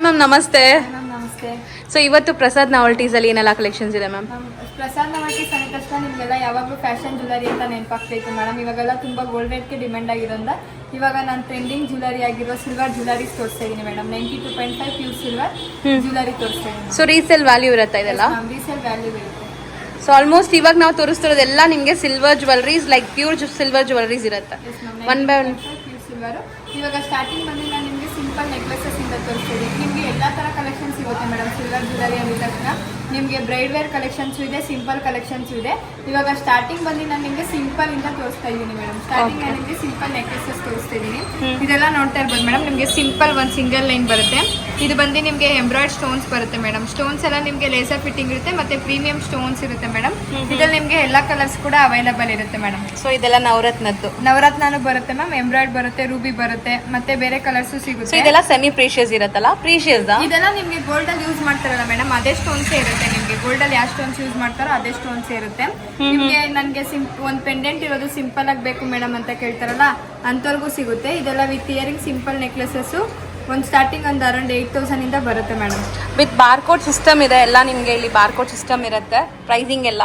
Ma'am ನಮಸ್ತೆ. ನಮಸ್ತೆ. So ಇವತ್ತು ಪ್ರಸಾದ್ ನಾವಲ್ಟೀಸ್ ಅಲ್ಲಿ ಏನೆಲ್ಲ ಕಲೆಕ್ಷನ್ಸ್ ಇದೆ ಮ್ಯಾಮ್? ಪ್ರಸಾದ್ ನಾವಲ್ಟೀಸ್ ಅಂದ ತಕ್ಷಣ ನಿಮಗೆಲ್ಲ ಯಾವಾಗಲೂ ಫ್ಯಾಷನ್ ಜ್ಯುವೆಲರಿ ಅಂತ ನೆನಪಾಗ್ತೈತೆ ಮೇಡಮ್. ಇವಾಗೆಲ್ಲ ತುಂಬ ಗೋಲ್ಡ್ ರೇಟ್ಗೆ ಡಿಮ್ಯಾಂಡ್ ಆಗಿರೋದ್ರಿಂದ ಇವಾಗ ನಾನು ಟ್ರೆಂಡಿಂಗ್ ಜ್ಯುವೆಲರಿ ಆಗಿರೋ ಸಿಲ್ವರ್ ಜ್ಯುವೆಲರೀಸ್ ತೋರಿಸ್ತಾ ಇದ್ದೀನಿ ಮೇಡಮ್. 92.5 ಪ್ಯೂರ್ ಸಿಲ್ವರ್ ಜ್ಯುವೆಲರಿ ತೋರಿಸ್ತಾ ಇದ್ದೀನಿ. ಸೊ ರೀಸೇಲ್ ವ್ಯಾಲ್ಯೂ ಇರುತ್ತೆ ಇದೆಲ್ಲ? ರೀಸೇಲ್ ವ್ಯಾಲ್ಯೂ ಇರುತ್ತೆ. ಸೊ ಆಲ್ಮೋಸ್ಟ್ ಇವಾಗ ನಾವು ತೋರಿಸ್ತಿರೋದೆಲ್ಲ ನಿಮಗೆ silver jewelleries, like pure silver jewelleries ಇರುತ್ತೆ. One by one pure silver. ಇವಾಗ ಸ್ಟಾರ್ಟಿಂಗ್ ಬಂದು ನಾನು ನಿಮಗೆ ಸಿಂಪಲ್ ನೆಕ್ಲೆಸಸ್ ಇಂದ ತೋರಿಸ್ತೀನಿ. ನಿಮಗೆ ಎಲ್ಲ ಥರ ಕಲೆಕ್ಷನ್ ಸಿಗುತ್ತೆ ಮೇಡಮ್. ಸಿಲ್ವರ್ ಜ್ಯುವೆಲರಿ ಅಂದ ತಕ್ಷಣ ನಿಮಗೆ ಬ್ರೈಡ್ ವೇರ್ ಕಲೆಕ್ಷನ್ಸ್ ಇದೆ, ಸಿಂಪಲ್ ಕಲೆಕ್ಷನ್ಸ್ ಇದೆ. ಇವಾಗ ಸ್ಟಾರ್ಟಿಂಗ್ ಬಂದು ನಾನು ನಿಮಗೆ ಸಿಂಪಲ್ ಇಂದ ತೋರಿಸ್ತಾ ಇದ್ದೀನಿ ಮೇಡಮ್. ಸ್ಟಾರ್ಟಿಂಗ್ ನಾನು ನಿಮಗೆ ಸಿಂಪಲ್ ನೆಕ್ಲೆಸಸ್ ತೋರಿಸ್ತಾ ಇದ್ದೀನಿ. ಇದೆಲ್ಲ ನೋಡ್ತಾ ಇರ್ಬೋದು ಮೇಡಮ್. ನಿಮಗೆ ಸಿಂಪಲ್ ಒಂದು ಸಿಂಗಲ್ ಲೈನ್ ಬರುತ್ತೆ. ಇದು ಬಂದು ನಿಮಗೆ ಎಂಬ್ರಾಯ್ಡ್ ಸ್ಟೋನ್ಸ್ ಬರುತ್ತೆ ಮೇಡಮ್. ಸ್ಟೋನ್ಸ್ ಎಲ್ಲ ನಿಮಗೆ ಲೇಸರ್ ಫಿಟ್ಟಿಂಗ್ ಇರುತ್ತೆ, ಮತ್ತೆ ಪ್ರೀಮಿಯಂ ಸ್ಟೋನ್ಸ್ ಇರುತ್ತೆ ಮೇಡಮ್. ಇದ್ರಲ್ಲಿ ನಿಮಗೆ ಎಲ್ಲ ಕಲರ್ಸ್ ಕೂಡ ಅವೈಲೇಬಲ್ ಇರುತ್ತೆ ಮೇಡಮ್. ಸೊ ಇದೆಲ್ಲ ನವರತ್ನನು ಬರುತ್ತೆ ಮ್ಯಾಮ್, ಎಂಬ್ರಾಯ್ಡ್ ಬರುತ್ತೆ, ರೂಬಿ ಬರುತ್ತೆ, ಮತ್ತೆ ಬೇರೆ ಕಲರ್ಸ್ ಸಿಗುತ್ತೆ. ಇದೆಲ್ಲ ಸೆಮಿ ಪ್ರೀಶಿಯಸ್ ಇರುತ್ತಲ್ಲ? ಪ್ರೀಶಿಯಸ್ ಇದೆಲ್ಲ ನಿಮಗೆ ಗೋಲ್ಡ್ ಅಲ್ಲಿ ಯೂಸ್ ಮಾಡ್ತಾರಲ್ಲ ಮೇಡಮ್, ಅದೇ ಸ್ಟೋನ್ಸ್ ಇರುತ್ತೆ. ನಿಮಗೆ ಗೋಲ್ಡ್ ಅಲ್ಲಿ ಯಾವ ಸ್ಟೋನ್ಸ್ ಯೂಸ್ ಮಾಡ್ತಾರೋ ಅದೇ ಸ್ಟೋನ್ಸ್ ಇರುತ್ತೆ. ನಿಮಗೆ ನನಗೆ ಒಂದು ಪೆಂಡೆಂಟ್ ಇರೋದು ಸಿಂಪಲ್ ಆಗಿ ಬೇಕು ಮೇಡಮ್ ಅಂತ ಕೇಳ್ತಾರಲ್ಲ, ಅಂತವ್ರಿಗೂ ಸಿಗುತ್ತೆ. ಇದೆಲ್ಲ ವಿತ್ ಇಯರಿಂಗ್ ಸಿಂಪಲ್ ನೆಕ್ಲೆಸಸ್ ಒಂದು ಸ್ಟಾರ್ಟಿಂಗ್ ಒಂದು ಅರೌಂಡ್ 8,000 ಇಂದ ಬರುತ್ತೆ ಮೇಡಮ್. ವಿತ್ ಬಾರ್ಕೋಡ್ ಸಿಸ್ಟಮ್ ಇದೆ ಎಲ್ಲ. ನಿಮಗೆ ಇಲ್ಲಿ ಬಾರ್ಕೋಡ್ ಸಿಸ್ಟಮ್ ಇರುತ್ತೆ, ಪ್ರೈಸಿಂಗ್ ಎಲ್ಲ.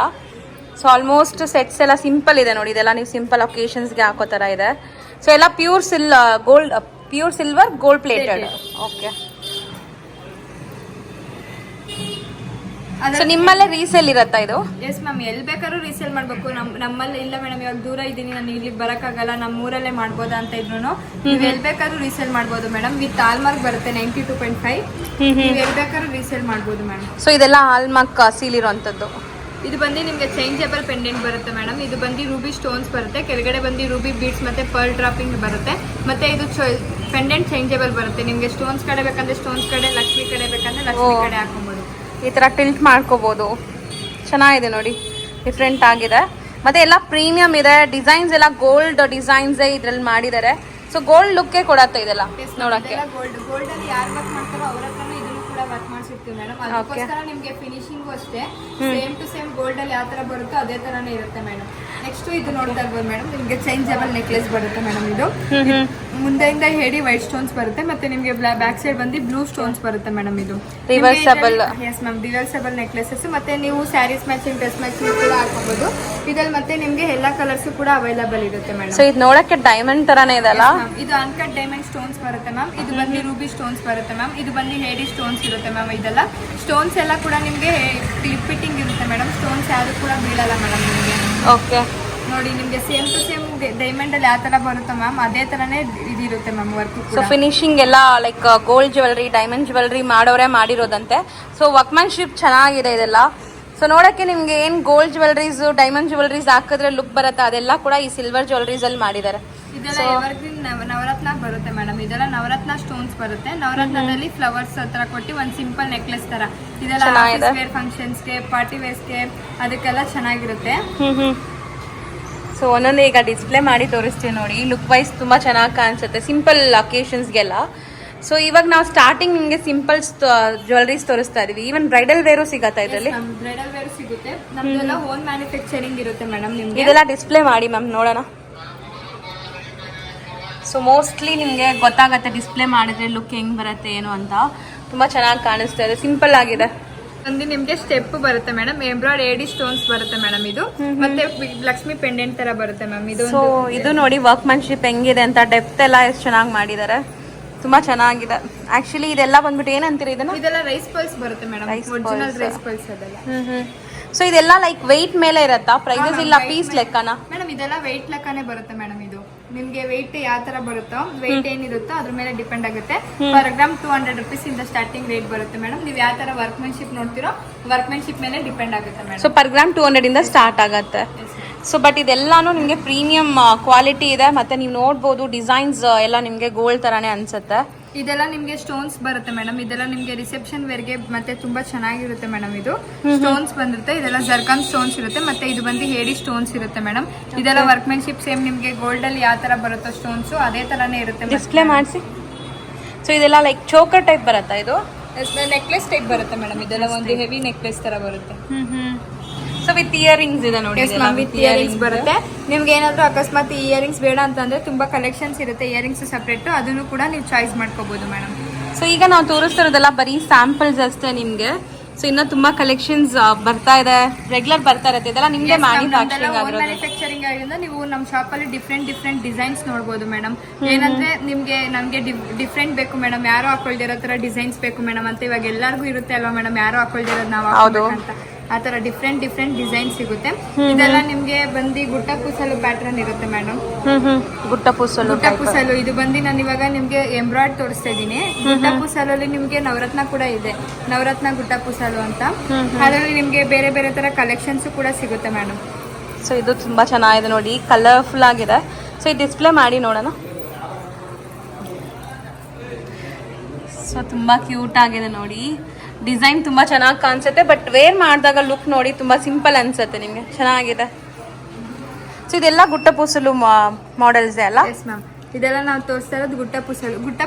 ಸೊ ಆಲ್ಮೋಸ್ಟ್ ಸೆಟ್ಸ್ ಎಲ್ಲ ಸಿಂಪಲ್ ಇದೆ ನೋಡಿ. ಇದೆಲ್ಲ ನೀವು ಸಿಂಪಲ್ ಒಕೇಶನ್ಸ್ಗೆ ಹಾಕೋ ಥರ ಇದೆ. ಸೊ ಎಲ್ಲ pure silver gold plated. Okay. So ನಿಮ್ಮಲ್ಲೇ ರೀಸೇಲ್ ಇರುತ್ತಾ ಇದು? ಎಸ್ ಮ್ಯಾಮ್, ಎಲ್ಲಿ ಬೇಕಾದ್ರೂ ರೀಸೇಲ್ ಮಾಡಬೇಕು. ನಮ್ಮಲ್ಲಿ ಇಲ್ಲ ಮೇಡಮ್, ಇವಾಗ ದೂರ ಇದ್ದೀನಿ, ನಾನು ಇಲ್ಲಿಗೆ ಬರೋಕ್ಕಾಗಲ್ಲ, ನಮ್ಮ ಊರಲ್ಲೇ ಮಾಡ್ಬೋದಾ ಅಂತ ಇದ್ರು ನೀವು ಎಲ್ಲಿ ಬೇಕಾದ್ರೂ ರೀಸೇಲ್ ಮಾಡ್ಬೋದು ಮೇಡಮ್. ವಿತ್ ಹಾಲ್ಮಾರ್ಕ್ ಬರುತ್ತೆ 92.5. ನೀವು ಎಲ್ಲಿ ಬೇಕಾದ್ರೂ ರೀಸೇಲ್ ಮಾಡ್ಬೋದು ಮೇಡಮ್. ಸೊ ಇದೆಲ್ಲ ಹಾಲ್ಮಾರ್ಕ್ ಸೀಲ್ ಇರೋಂಥದ್ದು. ಇದು ಬಂದು ನಿಮಗೆ ಚೇಂಜಬಲ್ ಪೆಂಡೆಂಟ್ ಬರುತ್ತೆ ಮೇಡಮ್. ಇದು ಬಂದು ರೂಬಿ ಸ್ಟೋನ್ಸ್ ಬರುತ್ತೆ, ಕೆಳಗಡೆ ಬಂದು ರೂಬಿ ಬೀಡ್ಸ್ ಮತ್ತೆ ಪರ್ಲ್ ಡ್ರಾಪಿಂಗ್ ಬರುತ್ತೆ. ಮತ್ತೆ ಇದು ಪೆಂಡೆಂಟ್ ಚೇಂಜಬಲ್ ಬರುತ್ತೆ. ನಿಮಗೆ ಸ್ಟೋನ್ಸ್ ಕಡೆ ಬೇಕಂದ್ರೆ ಸ್ಟೋನ್ಸ್ ಕಡೆ, ಲಕ್ಷ್ಮಿ ಕಡೆ ಬೇಕಂದ್ರೆ ಲಕ್ಷ್ಮಿ ಕಡೆ ಹಾಕೊಬೋದು. ಈ ಥರ ಟಿಲ್ಟ್ ಮಾಡ್ಕೋಬೋದು. ಚೆನ್ನಾಗಿದೆ ನೋಡಿ, ಡಿಫ್ರೆಂಟ್ ಆಗಿದೆ. ಮತ್ತೆ ಎಲ್ಲ ಪ್ರೀಮಿಯಂ ಇದೆ. ಡಿಸೈನ್ಸ್ ಎಲ್ಲ ಗೋಲ್ಡ್ ಡಿಸೈನ್ಸ್ ಇದ್ರಲ್ಲಿ ಮಾಡಿದ್ದಾರೆ. ಸೊ ಗೋಲ್ಡ್ ಲುಕ್ಕೇ ಕೊಡತ್ತೆ ಇದೆಲ್ಲ ನೋಡಕ್ಕೆ. ಗೋಲ್ಡ್ ಅಲ್ಲಿ ಯಾರು ವರ್ಕ್ ಮಾಡ್ತಾರೋ ಅವ್ರ ಹತ್ರನೂ ಇದನ್ನು ಕೂಡ ವರ್ಕ್ ಮಾಡಿಸಿರ್ತೀವಿ ಮೇಡಮ್. ಅದಕ್ಕೋಸ್ಕರ ನಿಮಗೆ ಫಿನಿಶಿಂಗು ಅಷ್ಟೇ ಸೇಮ್ ಟು ಸೇಮ್ ಗೋಲ್ಡ್ ಅಲ್ಲಿ ಯಾವ ತರ ಬರುತ್ತೋ ಅದೇ ತರಾನೇ ಇರುತ್ತೆ ಮೇಡಮ್. ನೆಕ್ಸ್ಟ್ ಇದು ನೋಡ್ತಾ ಇರ್ಬೋದು ಮೇಡಮ್, ನಿಮಗೆ ಚೇಂಜಬಲ್ ನೆಕ್ಲೆಸ್ ಬರುತ್ತೆ ಮೇಡಮ್. ಇದು ಮುಂದೆಯಿಂದ ಹೇಳಿ ವೈಟ್ ಸ್ಟೋನ್ಸ್ ಬರುತ್ತೆ, ಮತ್ತೆ ನಿಮಗೆ ಬ್ಯಾಕ್ ಸೈಡ್ ಬಂದು ಬ್ಲೂ ಸ್ಟೋನ್ಸ್ ಬರುತ್ತೆ ಮೇಡಮ್. ಇದು reversible. Yes ma'am, reversible necklaces. ಮತ್ತೆ ನೀವು ಸ್ಯಾರೀಸ್ ಮ್ಯಾಚಿಂಗ್, ಡ್ರೆಸ್ ಮ್ಯಾಚಿಂಗ್ ಕೂಡ ಹಾಕೋಬಹುದು ಇದ್ರಲ್ಲಿ. ಮತ್ತೆ ನಿಮಗೆ ಎಲ್ಲಾ ಕಲರ್ಸ್ ಕೂಡ ಅವೈಲೇಬಲ್ ಇರುತ್ತೆ ಮೇಡಮ್. ಸೊ ಇದು ನೋಡಕ್ಕೆ ಡೈಮಂಡ್ ತರಾನೇ ಇದೆಲ್ಲ. ಇದು ಅನ್ಕಟ್ ಡೈಮಂಡ್ ಸ್ಟೋನ್ಸ್ ಬರುತ್ತೆ ಮ್ಯಾಮ್. ಇದು ಬಂದು ರೂಬಿ ಸ್ಟೋನ್ಸ್ ಬರುತ್ತೆ ಮ್ಯಾಮ್. ಇದು ಬಂದು ಹೇಡಿ ಸ್ಟೋನ್ಸ್ ಇರುತ್ತೆ ಮ್ಯಾಮ್. ಇದೆಲ್ಲ ಸ್ಟೋನ್ಸ್ ಎಲ್ಲ ಕೂಡ ನಿಮಗೆ ಕ್ಲಿಪ್ ಫಿಟ್ಟಿಂಗ್ ಇರುತ್ತೆ ಮೇಡಮ್. ಸ್ಟೋನ್ಸ್ ಯಾರು ಕೂಡ ಬೀಳಲ್ಲ ಮೇಡಮ್ ನಿಮಗೆ. ಓಕೆ ನೋಡಿ, ನಿಮಗೆ ಸೇಮ್ ಟು ಸೇಮ್ ಡೈಮಂಡ್ ಅಲ್ಲಿ ಯಾವ ತರ ಬರುತ್ತೆ ಮ್ಯಾಮ್, ಅದೇ ತರನೇ ಇದಿರುತ್ತೆ ಮ್ಯಾಮ್ ವರ್ಕ್. ಸೊ ಫಿನಿಶಿಂಗ್ ಎಲ್ಲ like gold jewellery, diamond jewellery ಮಾಡೋರೇ ಮಾಡಿರೋದಂತೆ. ಸೊ ವರ್ಕ್ಮನ್ಶಿಪ್ ಚೆನ್ನಾಗಿದೆ ಇದೆಲ್ಲ. ಸೊ ನೋಡಕ್ಕೆ ನಿಮ್ಗೆ ಏನ್ ಗೋಲ್ಡ್ ಜ್ಯುವೆಲರೀಸ್, ಡೈಮಂಡ್ ಜ್ಯುವೆಲರೀಸ್ ಹಾಕಿದ್ರೆ ಲುಕ್ ಬರುತ್ತೆ, ಅದೆಲ್ಲ ಕೂಡ ಈ ಸಿಲ್ವರ್ ಜ್ಯುವೆಲರೀಸ್ ಅಲ್ಲಿ ಮಾಡಿದ್ದಾರೆ. ಇದೆಲ್ಲ ಎವರ್ಗ್ರೀನ್ ನವರತ್ನ ಬರುತ್ತೆ ಮೇಡಮ್. ಇದೆಲ್ಲ ನವರತ್ನ ಸ್ಟೋನ್ಸ್ ಬರುತ್ತೆ. ನವರತ್ನದಲ್ಲಿ ಫ್ಲವರ್ಸ್ ಹತ್ರ ಕೊಟ್ಟು ಒಂದು ಸಿಂಪಲ್ ನೆಕ್ಲೆಸ್ ತರ. ಇದೆಲ್ಲ ಆಫೀಸ್ ವೇರ್ ಫಂಕ್ಷನ್ಸ್ಗೆ, ಪಾರ್ಟಿ ವೇರ್ಸ್ಗೆ, ಅದಕ್ಕೆಲ್ಲ ಚೆನ್ನಾಗಿರುತ್ತೆ. ಸೊ ಒಂದೊಂದು ಈಗ ಡಿಸ್ಪ್ಲೇ ಮಾಡಿ ತೋರಿಸ್ತೀವಿ ನೋಡಿ. ಲುಕ್ ವೈಸ್ ತುಂಬಾ ಚೆನ್ನಾಗಿ ಕಾಣಿಸುತ್ತೆ ಸಿಂಪಲ್ ಅಕೇಶನ್ಸ್ಗೆಲ್ಲ. ಸೊ ಇವಾಗ ನಾವು ಸ್ಟಾರ್ಟಿಂಗ್ ನಿಮಗೆ ಸಿಂಪಲ್ ಜ್ಯುವೆಲರೀಸ್ ತೋರಿಸ್ತಾ ಇದೀವಿ. ಈವನ್ ಬ್ರೈಡಲ್ ವೇರು ಸಿಗತ್ತಾ ಇದರಲ್ಲಿ? ಬ್ರೈಡಲ್ ವೇರ್ ಸಿಗುತ್ತೆ. ನಮ್ದೆಲ್ಲ ಓನ್ ಮ್ಯಾನುಫ್ಯಾಕ್ಚರಿಂಗ್ ಇರುತ್ತೆ ಮೇಡಮ್. ನಿಮ್ಗೆ ಇದೆಲ್ಲ ಡಿಸ್ಪ್ಲೇ ಮಾಡಿ ಮ್ಯಾಮ್, ನೋಡೋಣ. ಸೊ ಮೋಸ್ಟ್ಲಿ ನಿಮಗೆ ಗೊತ್ತಾಗತ್ತೆ ಡಿಸ್ಪ್ಲೇ ಮಾಡಿದ್ರೆ ಲುಕ್ ಹೆಂಗ್ ಬರುತ್ತೆ ಏನು ಅಂತ. ತುಂಬಾ ಚೆನ್ನಾಗಿ ಕಾಣಿಸ್ತಾ ಇದೆ, ಸಿಂಪಲ್ ಆಗಿದೆ. ಒಂದು ನಿಮ್ಗೆ ಸ್ಟೆಪ್ ಬರುತ್ತೆ ಮೇಡಮ್, ಎಂಬ್ರಾಯ್ಡ್ ಏಡಿ ಸ್ಟೋನ್ಸ್ ಬರುತ್ತೆ ಮೇಡಮ್. ಇದು ಮತ್ತೆ ಲಕ್ಷ್ಮಿ ಪೆಂಡೆಂಟ್ ತರ ಬರುತ್ತೆ ಮ್ಯಾಮ್. ಇದು ನೋಡಿ ವರ್ಕ್ಮನ್ಶಿಪ್ ಹೆಂಗಿದೆ ಅಂತ. ಡೆಪ್ತ್ ಎಲ್ಲ ಎಷ್ಟು ಚೆನ್ನಾಗಿ ಮಾಡಿದ್ದಾರೆ, ತುಂಬಾ ಚೆನ್ನಾಗಿದೆ. ಆಕ್ಚುಲಿ ಇದೆಲ್ಲ ಬಂದ್ಬಿಟ್ಟು ಏನಂತೀರಿ ಇದನ್ನ? ಇದೆಲ್ಲ ರೈಸ್ ಪಲ್ಸ್ ಬರುತ್ತೆ ಮೇಡಮ್, ಒರಿಜಿನಲ್ ರೈಸ್ ಪಲ್ಸ್ ಅದೆಲ್ಲ. ಸೊ ಇದೆಲ್ಲ ಲೈಕ್ ವೆಯ್ಟ್ ಮೇಲೆ ಇರತ್ತಾ? ಪ್ರೈಸಸ್ ಇಲ್ಲ ಪೀಸ್ ಲೆಕ್ಕನಾ ಮೇಡಮ್? ಇದೆಲ್ಲ ವೆಯ್ಟ್ ಲೆಕ್ಕನೇ ಬರುತ್ತೆ ಮೇಡಮ್. ಇದು ನಿಮ್ಗೆ ವೆಯ್ಟ್ ಯಾವ ತರ ಬರುತ್ತೋ, ವೆಯ್ಟ್ ಏನಿರುತ್ತೋ ಅದ್ರ ಮೇಲೆ ಡಿಪೆಂಡ್ ಆಗುತ್ತೆ. ಪರ್ ಗ್ರಾಮ್ 200 rupees ಇಂದ ಸ್ಟಾರ್ಟಿಂಗ್ ರೇಟ್ ಬರುತ್ತೆ ಮೇಡಮ್. ನೀವು ಯಾವ ತರ ವರ್ಕ್ಮನ್ಶಿಪ್ ನೋಡ್ತಿರೋ ವರ್ಕ್ಮನ್ಶಿಪ್ ಮೇಲೆ ಡಿಪೆಂಡ್ ಆಗುತ್ತೆ ಮೇಡಮ್. ಸೊ ಪರ್ ಗ್ರಾಮ್ 200 ಇಂದ ಸ್ಟಾರ್ಟ್ ಆಗುತ್ತೆ. ಸೊ ಬಟ್ ಇದೆಲ್ಲಾನು ನಿಮಗೆ ಪ್ರೀಮಿಯಂ ಕ್ವಾಲಿಟಿ ಇದೆ. ಮತ್ತೆ ನೀವು ನೋಡ್ಬೋದು ಡಿಸೈನ್ಸ್ ಎಲ್ಲ ನಿಮಗೆ ಗೋಲ್ಡ್ ತರಾನೇ ಅನ್ಸುತ್ತೆ. ಇದೆಲ್ಲ ನಿಮ್ಗೆ ಸ್ಟೋನ್ಸ್ ಬರುತ್ತೆ ಮೇಡಮ್. ಇದೆಲ್ಲ ನಿಮ್ಗೆ ರಿಸೆಪ್ಷನ್ ವೇರ್ಗೆ ಮತ್ತೆ ತುಂಬಾ ಚೆನ್ನಾಗಿರುತ್ತೆ ಮೇಡಮ್. ಇದು ಸ್ಟೋನ್ಸ್ ಬಂದಿರುತ್ತೆ. ಇದೆಲ್ಲ ಜರ್ಕನ್ ಸ್ಟೋನ್ಸ್ ಇರುತ್ತೆ. ಮತ್ತೆ ಇದು ಬಂದು ಹೇಡಿ ಸ್ಟೋನ್ಸ್ ಇರುತ್ತೆ ಮೇಡಮ್. ಇದೆಲ್ಲ ವರ್ಕ್ಮೆನ್ಶಿಪ್ ಸೇಮ್ ನಿಮ್ಗೆ ಗೋಲ್ಡ್ ಅಲ್ಲಿ ಯಾವ ತರ ಬರುತ್ತೋ ಸ್ಟೋನ್ಸ್ ಅದೇ ತರಾನೇ ಇರುತ್ತೆ. ಡಿಸ್ಪ್ಲೇ ಮಾಡಿಸಿ. ಸೊ ಇದೆಲ್ಲ ಲೈಕ್ ಚೋಕರ್ ಟೈಪ್ ಬರುತ್ತಾ? ಇದು ನೆಕ್ಲೆಸ್ ಟೈಪ್ ಬರುತ್ತೆ ಮೇಡಮ್. ಇದೆಲ್ಲ ಒಂದು ಹೆವಿ ನೆಕ್ಲೆಸ್ ತರ ಬರುತ್ತೆ. ಸೊ ವಿತ್ ಇಯರಿಂಗ್ಸ್ ಇದೆ ನೋಡಿ. ವಿತ್ ಇಯರಿಂಗ್ಸ್ ಬರುತ್ತೆ. ನಿಮ್ಗೆ ಏನಾದ್ರು ಅಕಸ್ಮಾತ್ ಇಯರಿಂಗ್ಸ್ ಬೇಡ ಅಂತಂದ್ರೆ ತುಂಬಾ ಕಲೆಕ್ಷನ್ಸ್ ಇರುತ್ತೆ ಇಯರಿಂಗ್ಸ್ ಸಪ್ರೇಟ್, ಅದನ್ನು ಕೂಡ ನೀವು ಚಾಯ್ಸ್ ಮಾಡ್ಕೋಬಹುದು ಮೇಡಮ್. ಸೊ ಈಗ ನಾವು ತೋರಿಸ್ತಿರೋದೆಲ್ಲ ಬರೀ ಸ್ಯಾಂಪಲ್ಸ್ ಅಷ್ಟೇ ನಿಮಗೆ. ಸೊ ಇನ್ನು ತುಂಬಾ ಕಲೆಕ್ಷನ್ಸ್ ಬರ್ತಾ ಇದೆ, ರೆಗ್ಯುಲರ್ ಬರ್ತಾ ಇರುತ್ತೆ. ಇದೆಲ್ಲ ನಿಮ್ಗೆ ಮ್ಯಾನುಫ್ಯಾಕ್ಚರಿಂಗ್ ಆಗಿರೋದು. ಮ್ಯಾನುಫ್ಯಾಕ್ಚರಿಂಗ್ ಆಗಿರೋದ್ರಿಂದ ನೀವು ನಮ್ಮ ಶಾಪಲ್ಲಿ ಡಿಫ್ರೆಂಟ್ ಡಿಸೈನ್ಸ್ ನೋಡ್ಬೋದು ಮೇಡಮ್. ಏನಂದ್ರೆ ನಮಗೆ ಡಿಫ್ರೆಂಟ್ ಬೇಕು ಮೇಡಮ್, ಯಾರು ಹಾಕೊಳ್ದಿರೋ ತರ ಡಿಸೈನ್ಸ್ ಬೇಕು ಮೇಡಮ್ ಅಂತ ಇವಾಗ ಎಲ್ಲರಿಗೂ ಇರುತ್ತೆ ಅಲ್ವಾ ಮೇಡಮ್, ಯಾರು ಹಾಕೊಳ್ದಿರೋದು ನಾವು ಹಾಕೋಬೇಕಂತ ಆ ತರ ಡಿಫ್ರೆಂಟ್ ಡಿಸೈನ್ ಸಿಗುತ್ತೆ. ಇದೆಲ್ಲ ನಿಮ್ಗೆ ಬಂದು ಗುಟ್ಟ ಪೂಸಲು ಪ್ಯಾಟರ್ನ್ ಇರುತ್ತೆ ಮೇಡಮ್. ಗುಟ್ಟ ಪೂಸಲು ಇದು ಬಂದು ನಾನು ಇವಾಗ ನಿಮ್ಗೆ ಎಂಬ್ರಾಯ್ಡ್ ತೋರಿಸ್ತಾ ಇದ್ದೀನಿ. ಗುಟ್ಟ ಪೂಸಲಲ್ಲಿ ನಿಮ್ಗೆ ನವರತ್ನ ಕೂಡ ಇದೆ, ನವರತ್ನ ಗುಟ್ಟ ಪೂಸಲು ಅಂತ. ಅದರಲ್ಲಿ ನಿಮ್ಗೆ ಬೇರೆ ಬೇರೆ ತರ ಕಲೆಕ್ಷನ್ಸ್ ಕೂಡ ಸಿಗುತ್ತೆ ಮೇಡಮ್. ಸೊ ಇದು ತುಂಬಾ ಚೆನ್ನಾಗಿದೆ ನೋಡಿ, ಕಲರ್ಫುಲ್ ಆಗಿದೆ. ಸೊ ಇದು ಡಿಸ್ಪ್ಲೇ ಮಾಡಿ ನೋಡೋಣ. ಸೊ ತುಂಬಾ ಕ್ಯೂಟ್ ಆಗಿದೆ ನೋಡಿ, ಡಿಸೈನ್ ತುಂಬಾ ಚೆನ್ನಾಗಿ ಕಾಣಿಸುತ್ತೆ. ಬಟ್ ವೇರ್ ಮಾಡಿದಾಗ ಲುಕ್ ನೋಡಿ ತುಂಬಾ ಸಿಂಪಲ್ ಅನ್ಸುತ್ತೆ ನಿಮಗೆ, ಚೆನ್ನಾಗಿದೆ. ಸೊ ಇದೆಲ್ಲ ಗುಟ್ಟ ಪೂಸಲು ಮಾಡೆಲ್ಸ್ ಅಲ್ಲ? ಎಸ್ ಮ್ಯಾಮ್, ಇದೆಲ್ಲ ನಾವು ತೋರಿಸ್ತಾ ಇರೋದು ಗುಟ್ಟ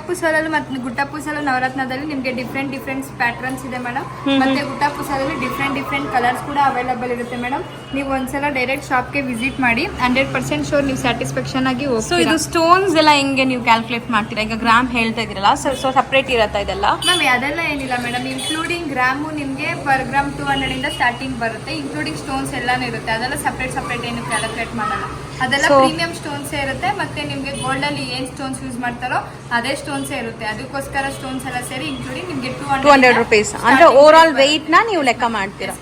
ಪೂಸಲಲ್ಲಿ ಮತ್ತೆ ಗುಟ್ಟ ಪೂಸಲು ನವರತ್ನದಲ್ಲಿ ನಿಮಗೆ ಡಿಫ್ರೆಂಟ್ ಪ್ಯಾಟರ್ನ್ಸ್ ಇದೆ ಮೇಡಮ್. ಮತ್ತೆ ಗುಟ್ಟ ಪೂಸಲಲ್ಲಿ ಡಿಫ್ರೆಂಟ್ ಕಲರ್ಸ್ ಕೂಡ ಅವೈಲಬಲ್ ಇರುತ್ತೆ ಮೇಡಮ್. ನೀವು ಒಂದ್ಸಲ ಡೈರೆಕ್ಟ್ ಶಾಪ್ಗೆ ವಿಸಿಟ್ ಮಾಡಿ 100% ಶೋರ್ ನೀವು ಸ್ಯಾಟಿಸ್ಫ್ಯಾಕ್ಷನ್ ಆಗಿ ಹೋಗಿ. ಸೊ ಇದು ಸ್ಟೋನ್ಸ್ ಎಲ್ಲ ಹೆಂಗೆ ನೀವು ಕ್ಯಾಲ್ಕುಲೇಟ್ ಮಾಡ್ತೀರಾ? ಈಗ ಗ್ರಾಮ್ ಹೇಳ್ತಾ ಇದ್ದೀರಲ್ಲ, ಸೊ ಸಪ್ರೇಟ್ ಇರತ್ತಾ ಇದೆಲ್ಲ? ಮ್ಯಾಮ್ ಅದೆಲ್ಲ ಏನಿಲ್ಲ ಮೇಡಮ್, ಇನ್ಕ್ಲೂಡಿಂಗ್ ಗ್ರಾಮು ನಿಮಗೆ ಪರ್ ಗ್ರಾಮ್ 200 ಇಂದ ಸ್ಟಾರ್ಟಿಂಗ್ ಬರುತ್ತೆ. ಇನ್ಕ್ಲೂಡಿಂಗ್ ಸ್ಟೋನ್ಸ್ ಎಲ್ಲಾನು ಇರುತ್ತೆ. ಅದೆಲ್ಲ ಸಪ್ರೇಟ್ ಏನು ಕ್ಯಾಲ್ಕುಲೇಟ್ ಮಾಡಲ್ಲ. ಅದೆಲ್ಲ ಪ್ರೀಮಿಯಂ ಸ್ಟೋನ್ಸ್ ಇರುತ್ತೆ. ಮತ್ತೆ ನಿಮಗೆ ಗೋಲ್ಡ್ ಅಲ್ಲಿ ಏನ್ ಸ್ಟೋನ್ಸ್ ಯೂಸ್ ಮಾಡ್ತಾರೋ ಅದೇ ಸ್ಟೋನ್ಸ್ ಇರುತ್ತೆ. ಅದಕ್ಕೋಸ್ಕರ ಸ್ಟೋನ್ಸ್ ಎಲ್ಲ ಸೇರಿ ಇನ್ಕ್ಲೂಡಿಂಗ್ ನಿಮಗೆ 200 ರೂಪೀಸ್ ಅಂದ್ರೆ ಓವರ್ ಆಲ್ ವೆಯ್ಟ್ ನ ನೀವು ಲೆಕ್ಕ ಮಾಡ್ತೀರಾ?